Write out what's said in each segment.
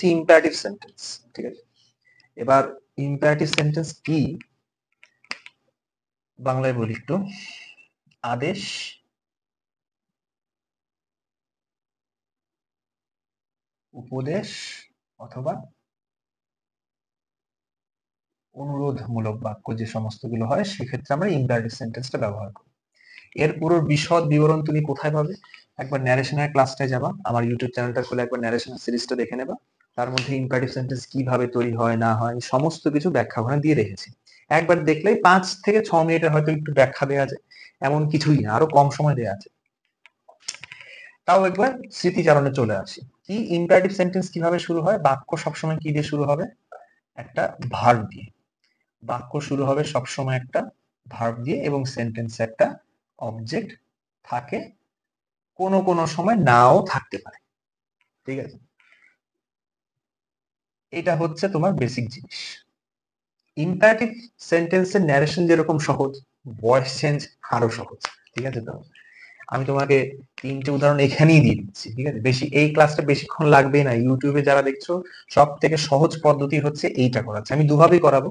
হচ্ছে imperative sentence. ঠিক আছে, এবার ইম্পারেটিভ সেন্টেন্স কি বাংলায় বলি একটু। আদেশ, উপদেশ অথবা অনুরোধমূলক বাক্য যে সমস্তগুলো হয় সেক্ষেত্রে আমরা ইম্পারেটিভ সেন্টেন্সটা ব্যবহার করি। এর পুরো বিশদ বিবরণ তুমি কোথায় পাবে? একবার ন্যারেশনের ক্লাসটায় যাবা, আমার ইউটিউব চ্যানেলটা খুলে একবার ন্যারেশনের সিরিজটা দেখে নেবা। তার মধ্যে ইম্পারেটিভ সেন্টেন্স কিভাবে তৈরি হয় না হয় সমস্ত কিছু ব্যাখ্যা ওখানে দিয়ে রেখেছি। একবার দেখলেই 5 থেকে 6 মিনিটের হয়তো একটু ব্যাখ্যা দেওয়া যায়, এমন কিছুই না, আরো কম সময় দেওয়া আছে। তাও একবার স্মৃতিচারণে চলে আসি। কি ইম্পারেটিভ সেন্টেন্স কিভাবে শুরু হয়? বাক্য সবসময় কি দিয়ে শুরু হবে? একটা ভার্ব দিয়ে। বাক্য শুরু হবে সবসময় একটা ভার্ব দিয়ে এবং সেন্টেন্সে একটা অবজেক্ট থাকে, কোনো কোনো সময় নাও থাকতে পারে। ঠিক আছে, এটা হচ্ছে তোমার বেসিক জিনিস। ইম্পারেটিভ সেন্টেন্সের ন্যারেশন যেরকম সহজ, ভয়েস চেঞ্জ আরো সহজ। ঠিক আছে, তো আমি তোমাকে 3টে উদাহরণ এখানেই দিয়ে দিচ্ছি। ঠিক আছে, বেশি এই ক্লাসটা বেশিক্ষণ লাগবে না। ইউটিউবে যারা দেখছো সব থেকে সহজ পদ্ধতি হচ্ছে এইটা করাচ্ছে। আমি দুভাবেই করাবো।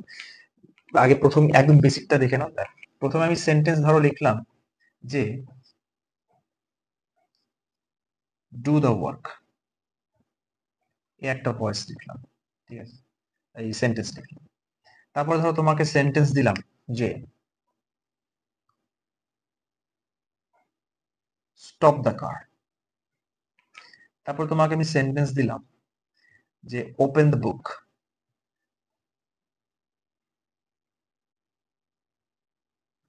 আগে প্রথম একদম বেসিকটা দেখে নাও। প্রথমে আমি সেন্টেন্স ধরো লিখলাম যে ডু দ্য ওয়ার্ক, এই একটা ভয়েস লিখলাম। ঠিক আছে, এই সেন্টেন্স লিখলাম। তারপর ধরো তোমাকে সেন্টেন্স দিলাম যে স্টপ দ্য কার। তারপর তোমাকে আমি সেন্টেন্স দিলাম যে ওপেন দ্য বুক।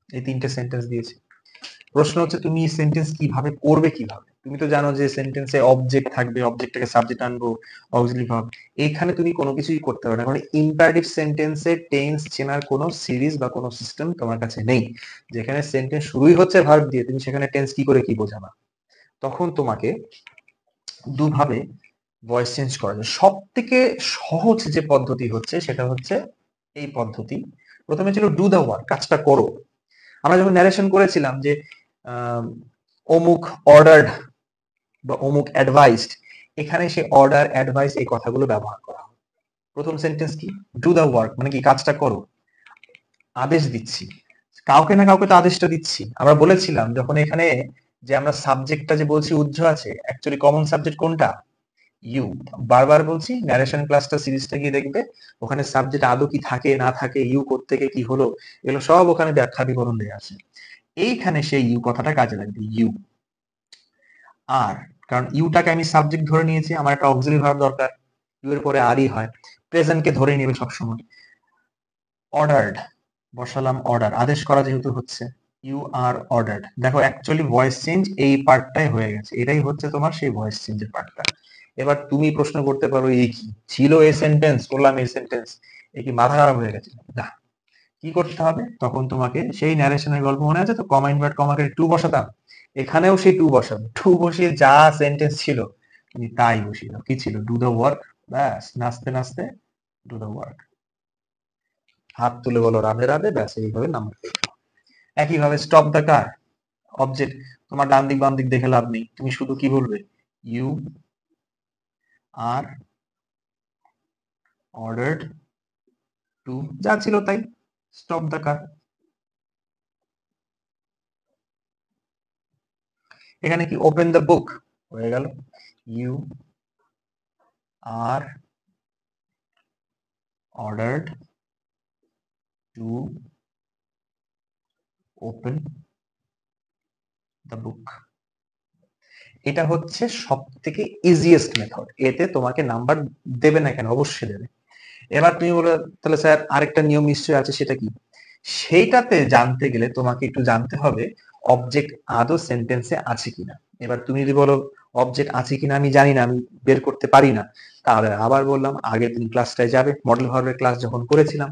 এই 3টে সেন্টেন্স দিয়েছি। প্রশ্ন হচ্ছে তুমি এই সেন্টেন্স কিভাবে করবে, কিভাবে? তুমি তো জানো যে সেন্টেন্সে অবজেক্ট থাকবে, অবজেক্টটাকে সাবজেক্ট আনবো, অক্সিলারি ভার্ব। এইখানে তুমি কোনো কিছুই করতে পারবে না, কারণ ইম্পারেটিভ সেন্টেন্সে টেন্স চেনার কোনো সিরিজ বা কোনো সিস্টেম তোমার কাছে নেই। যেখানে সেন্টেন্স শুরুই হচ্ছে ভার্ব দিয়ে, তুমি সেখানে টেন্স কি করে কি বোঝাবা? তখন তোমাকে দুভাবে ভয়েস চেঞ্জ করা যায়। সব থেকে সহজ যে পদ্ধতি হচ্ছে সেটা হচ্ছে এই পদ্ধতি। প্রথমে ছিল ডু দ্য ওয়ার্ক, কাজটা করো। আমরা যখন ন্যারেশন করেছিলাম যে অমুক অর্ডার্ড বা অমুক অ্যাডভাইসড, এখানে সে অর্ডার অ্যাডভাইস এই কথাগুলো ব্যবহার করা হয়। প্রথম সেন্টেন্স কি? ডু দ্য ওয়ার্ক, মানে কি কাজটা করো, আদেশ দিচ্ছি। কাউকে না কাউকে তো আদেশটা দিচ্ছি। আমরা বলেছিলাম যখন এখানে যে আমরা সাবজেক্টটা যে বলছি উজ্জ আছে, অ্যাকচুয়ালি কমন সাবজেক্ট কোনটা? ইউ। বারবার বলছি, ন্যারেশন ক্লাসটা সিরিজটা গিয়ে দেখবে, ওখানে সাবজেক্ট আদৌ কি থাকে না থাকে, ইউ কোত্থেকে কি হলো, এগুলো সব ওখানে ব্যাখ্যা বিবরণ দেওয়া আছে। এইখানে সেই ইউ কথাটা কাজে লাগবে, ইউ। আর কারণ ইউটাকে আমি সাবজেক্ট ধরে নিয়েছি, আমার একটা অক্সিলারি ভার্ব দরকার, ইউ এর পরে আরই হয়, প্রেজেন্টকে ধরে নেবে সবসময়। অর্ডার্ড বসালাম, অর্ডার আদেশ করা যেহেতু হচ্ছে, ইউ আর অর্ডার্ড। দেখো অ্যাকচুয়ালি ভয়েস চেঞ্জ এই পার্টটাই হয়ে গেছে, এটাই হচ্ছে তোমার সেই ভয়েস চেঞ্জের পার্টটা। এবার তুমি প্রশ্ন করতে পারো এই কি ছিল এই সেন্টেন্স, করলাম এই সেন্টেন্স, এ কি মাথা খারাপ হয়ে গেছে? না, কি করতে হবে তখন তোমাকে? সেই ন্যারেশনের গল্প মনে আছে তো, কমা ইনভার্ট কমাকে টু বসাতাম, এখানেও সেই টু বসাবে। টু বসিয়ে যা সেন্টেন্স ছিল তুমি তাই বসিয়ে দাও। কি ছিল? Do the work. ব্যাস, নাচতে নাচতে ডু দ্য ওয়ার্ক। হাত তুলে বলো রাধে রাধে, ব্যাস এইভাবে নাম্বার। একইভাবে স্টপ দ্য কার, অবজেক্ট। তোমার ডান দিক বাম দিক দেখে লাভ নেই, তুমি শুধু কি বলবে? ইউ আর অর্ডার্ড টু, যা ছিল তাই, স্টপ দ্য কার। এখানে কি? ওপেন দ্য বুক হয়ে গেল, you are ordered to open the book. এটা হচ্ছে সব থেকে ইজিয়েস্ট মেথড, এতে তোমাকে নাম্বার দেবে না কেন? অবশ্যই দেবে। এবার তুমি বলো তাহলে স্যার আরেকটা নিয়ম নিশ্চয়ই আছে, সেটা কি? সেইটাতে জানতে গেলে তোমাকে একটু জানতে হবে অবজেক্ট আদৌ সেন্টেন্সে আছে কিনা। এবার তুমি যদি বলো অবজেক্ট আছে কিনা আমি জানি না, আমি বের করতে পারি না, তাহলে আবার বললাম আগের দিন ক্লাসটায় যাবে, মডেল ভার্বের ক্লাস যখন করেছিলাম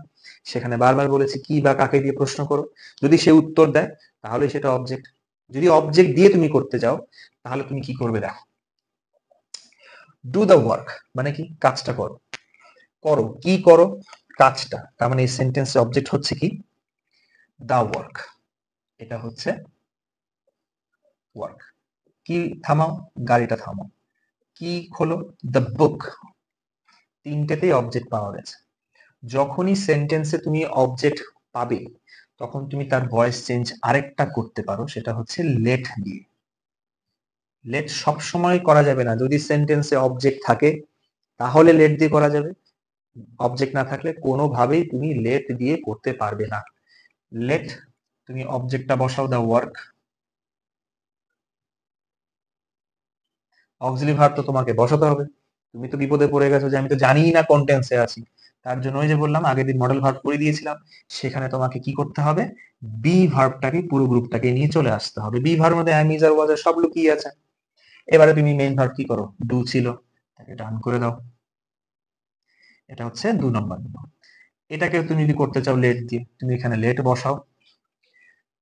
সেখানে বারবার বলেছি কি বা কাকে দিয়ে প্রশ্ন করো, যদি সে উত্তর দেয় তাহলে সেটা অবজেক্ট। যদি অবজেক্ট দিয়ে তুমি করতে যাও তাহলে তুমি কি করবে? দেখো, ডু দ্য ওয়ার্ক মানে কি? কাজটা করো। করো কি? করো কাজটা। তার মানে এই সেন্টেন্সের অবজেক্ট হচ্ছে কি? The work. এটা হচ্ছে ওয়ার্ক। কি থামাও? গাড়িটা থামাও। কি খোলো? The book. তিনটেতেই অবজেক্ট পাওয়া গেছে। যখনই সেন্টেন্সে তুমি অবজেক্ট পাবে তখন তুমি তার ভয়েস চেঞ্জ আরেকটা করতে পারো, সেটা হচ্ছে লেট দিয়ে। লেট সব সময় করা যাবে না। যদি সেন্টেন্সে অবজেক্ট থাকে তাহলে লেট দিয়ে করা যাবে, অবজেক্ট না থাকলে কোনোভাবেই তুমি লেট দিয়ে করতে পারবে না। লেট, তুমি অবজেক্টটা বসাও, দা ওয়ার্ক। অক্সিলারি ভার্ব তো তোমাকে বসাতে হবে। তুমি তো বিপদে পড়ে গেছো যে আমি তো জানিই না কোন টেন্সে আছি। তার জন্য ওই যে বললাম আগের দিন মডেল ভার্ব করে দিয়েছিলাম, সেখানে তোমাকে কি করতে হবে, বি ভার্বটাকে পুরো গ্রুপটাকে নিয়ে চলে আসতে হবে। বি ভার্ব মধ্যে অ্যাম ইজ আর ওয়াজ আর সব লুকিয়ে আছে। এবারে তুমি মেইন ভার্ব কি করো, ডু ছিল, তাকে ডান করে দাও। এটা হচ্ছে 2 নম্বর। এটাকে তুমি যদি করতে চাও লেট দিয়ে, তুমি এখানে লেট বসাও।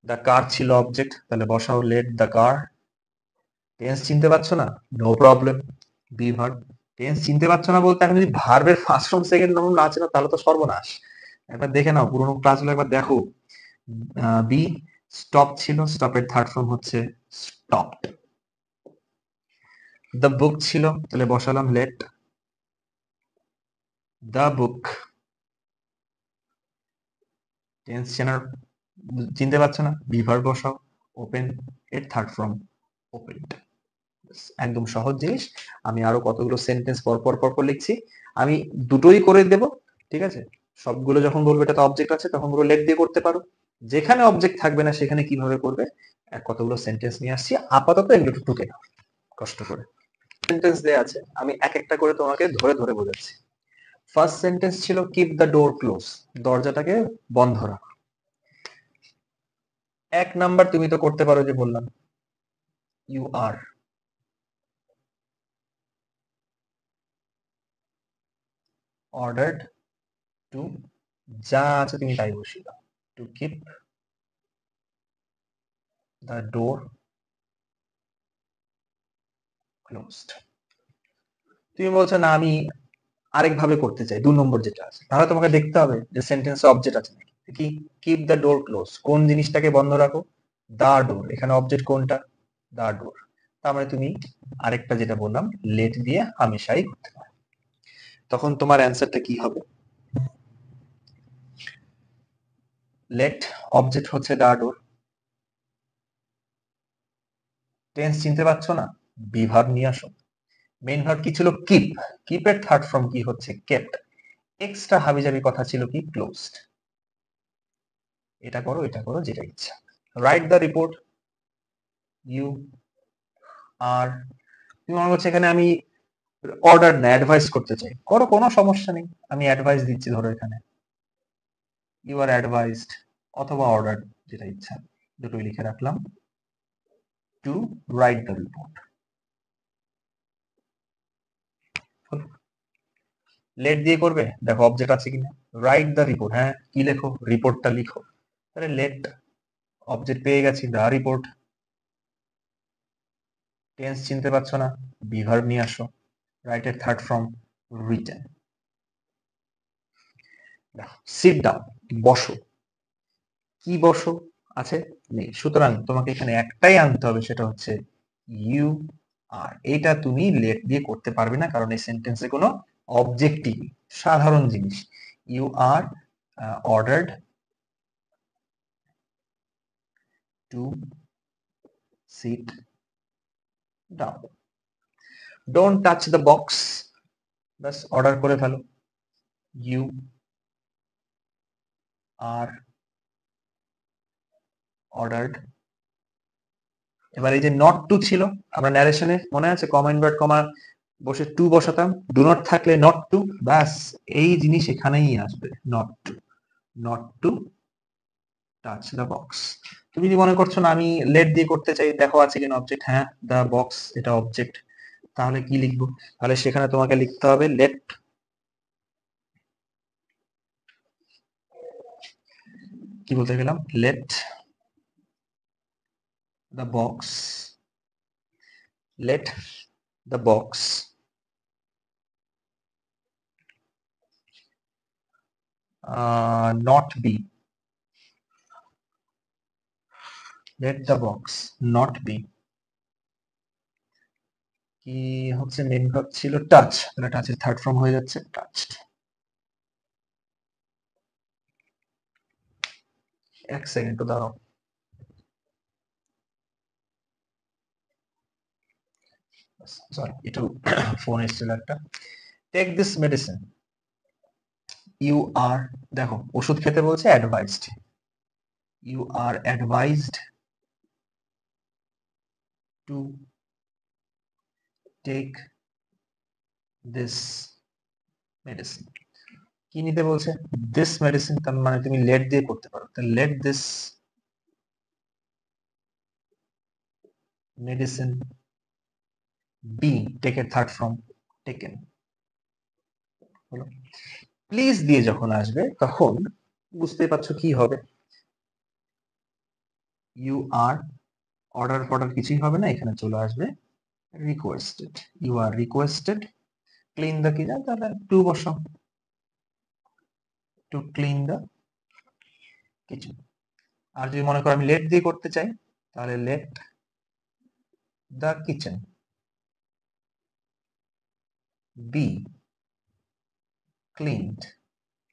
দ্য কার ছিল অবজেক্ট, তাহলে বসাও লেট দ্য কার। টেন্স চিনতে পারছো না, no problem, be verb. Tense চিনতে পারছো না বলতে, আমি যদি ভার্বের ফার্স্ট ফর্ম সেকেন্ড ফর্ম না চেনো তাহলে তো সর্বনাশ। একবার দেখে নাও পুরোনো ক্লাসগুলো একবার দেখো। বি স্টপ ছিল, স্টপের থার্ড ফর্ম হচ্ছে স্টপড। দ্য বুক ছিল, তাহলে বসালাম লেট দ্য বুক। টেন্স চেনার চিনতে পারছো না, বি ভার্ব বসাও, ওপেন এর থার্ড ফর্ম ওপেনড। একদম সহজ জিনিস। আমি আরো কতগুলো সেন্টেন্স পর পর লিখছি, আমি দুটোই করে দেব, ঠিক আছে? সবগুলো যখন বলবো এটাতে অবজেক্ট আছে তখন পুরো লেট দিয়ে করতে পারো, যেখানে অবজেক্ট থাকবে না সেখানে কিভাবে করবে কতগুলো সেন্টেন্স নিয়ে আসছি। আপাতত এগুলো একটু টুকে নাও কষ্ট করে। সেন্টেন্স দেয়া আছে, আমি এক একটা করে তোমাকে ধরে ধরে বোঝাচ্ছি। ফার্স্ট সেন্টেন্স ছিল কিপ দ্য ডোর ক্লোজ, দরজাটাকে বন্ধ রাখো। এক নাম্বার তুমি তো করতে পারো, যে বললাম ইউ আর, অর্ডার্ড টু, যা আছে তুমি তাই বসিয়ে দাও, to keep the door closed. তুমি বলছো না আমি আরেকভাবে করতে চাই, 2 নম্বর যেটা আছে, তাহলে তোমাকে দেখতে হবে যে সেন্টেন্সে অবজেক্ট আছে নাকি। কি, কিপ দ্য ডোর ক্লোজ, কোন জিনিসটাকে বন্ধ রাখো, দা ডোর। এখানে অবজেক্ট কোনটা, দা ডোর। তার মানে তুমি আরেকটা যেটা বললাম লেট দিয়ে হামেশাই করতে পারো। তখন তোমার অ্যান্সারটা কি হবে, লেট অবজেক্ট হচ্ছে দা ডোর। টেন্স চিনতে পারছো না, বি ভার্ব নিয়ে আসো। মেইন ভার্ব কি ছিল, কিপ, কিপের থার্ড ফর্ম কি হচ্ছে কেপ্ট। এক্সট্রা হাবিজাবি কথা ছিল কি, ক্লোজড। এটা করো এটা করো যেটা ইচ্ছা। Write the report, you are, তুমি মনে করছো এখানে আমি অর্ডার না অ্যাডভাইস করতে চাই, করো, কোনো সমস্যা নেই, আমি অ্যাডভাইস দিচ্ছি ধরো এখানে, ইউ আর অ্যাডভাইসড অথবা অর্ডার, যেটা ইচ্ছা, দুটোই লিখে রাখলাম। To write the report. Late দিয়ে করবে, দেখো অবজেক্ট আছে কিনা, রাইট দ্য রিপোর্ট, হ্যাঁ কি লেখো, রিপোর্টটা লিখো। তাহলে লেট অবজেক্ট পেয়ে গেছি, দ্য রিপোর্ট। টেন্স চিনতে পারছো না, বি ভার্ব নিয়ে আসো, রাইট এর থার্ড ফর্ম রিটেন। দেখো সিট ডাউন, বসো, কি বসো আছে, নেই, সুতরাং তোমাকে এখানে একটাই আনতে হবে, সেটা হচ্ছে ইউ আর। এটা তুমি লেট দিয়ে করতে পারবে না, কারণ এই সেন্টেন্সে কোনো অবজেক্টিভ, সাধারণ জিনিস, you are ordered to sit down. Don't touch the box, বাস অর্ডার করে ফেলো, ইউ আর অর্ডার্ড। এবার এই যে নট টু ছিল, আমরা ন্যারেশনে মনে আছে কমা ইনভার্ট কমা বসে টু বসাতাম, ডু নট থাকলে নট টু, ব্যাস এই জিনিস এখানেই আসবে, not to, not to touch the box. তুমি যদি মনে করছো না আমি লেট দিয়ে করতে চাই, দেখো আছে কিনা অবজেক্ট, হ্যাঁ দ্য বক্স এটা অবজেক্ট, তাহলে কি লিখবো, তাহলে সেখানে তোমাকে লিখতে হবে লেট, কি বলতে গেলাম, let the box, let the box not be, let the box not be কি হচ্ছে মেন ভার্ব ছিল টাচ, তাহলে টাচের থার্ড ফর্ম হয়ে যাচ্ছে টাচড। এক সেকেন্ড তো দাঁড়াও, সরি একটু ফোন এসেছিল একটা। Take this medicine, you are, দেখো ওষুধ খেতে বলছে advised, you are advised to take this medicine. কি নিতে বলছে? দিস মেডিসিন, তার মানে তুমি লেট দিয়ে করতে পারো, তাহলে লেট দিস মেডিসিন বি, টেকের থার্ড ফর্ম টেকেন হলো। প্লিজ দিয়ে যখন আসবে তখন বুঝতেই পারছো কি হবে, ইউ আর, অর্ডার ফর্ডার কিছুই হবে না, এখানে চলে আসবে requested, you are requested clean the কি, তাহলে টু বসাও, টু ক্লিন দ্য কিচেন। আর যদি মনে করো আমি লেট দিয়ে করতে চাই, তাহলে let the kitchen be cleaned.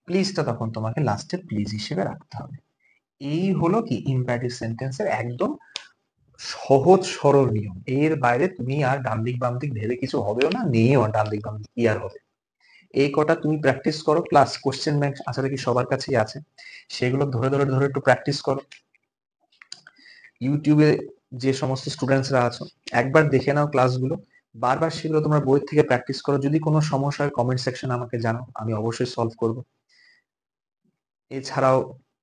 প্লিজটা তখন তোমাকে লাস্টে প্লিজ হিসেবে রাখতে হবে। এই হলো কি ইম্পারেটিভ সেন্টেন্সের একদম সহজ সরল নিয়ম। এর বাইরে তুমি আর ডান দিক বাম দিক ভেবে কিছু হবেও না, নিয়েও ডান দিক বাম দিক কি আর হবে। এই কটা তুমি প্র্যাকটিস করো, প্লাস কোশ্চেন ব্যাংক আসলে কি সবার কাছেই আছে, সেগুলো ধরে ধরে ধরে একটু প্র্যাকটিস করো। ইউটিউবে যে সমস্ত স্টুডেন্টসরা আছো একবার দেখে নাও ক্লাসগুলো, বারবার সেগুলো তোমরা বই থেকে প্র্যাকটিস করো। যদি কোনো সমস্যা হয় কমেন্ট সেকশনে আমাকে জানাও, আমি অবশ্যই সলভ করব। এছাড়াও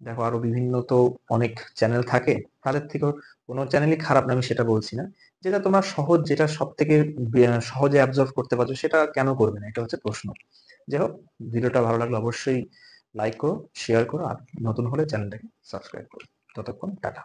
দেখো আরো বিভিন্ন তো অনেক চ্যানেল থাকে, তাদের থেকেও কোনো চ্যানেলই খারাপ না আমি সেটা বলছি না, যেটা তোমরা সহজ, যেটা সব থেকে সহজে অ্যাবজর্ভ করতে পারছো সেটা কেন করবে না, এটা হচ্ছে প্রশ্ন। যাই হোক, ভিডিওটা ভালো লাগলে অবশ্যই লাইক করো, শেয়ার করো, আর নতুন হলে চ্যানেলটাকে সাবস্ক্রাইব করো। ততক্ষণ টাটা।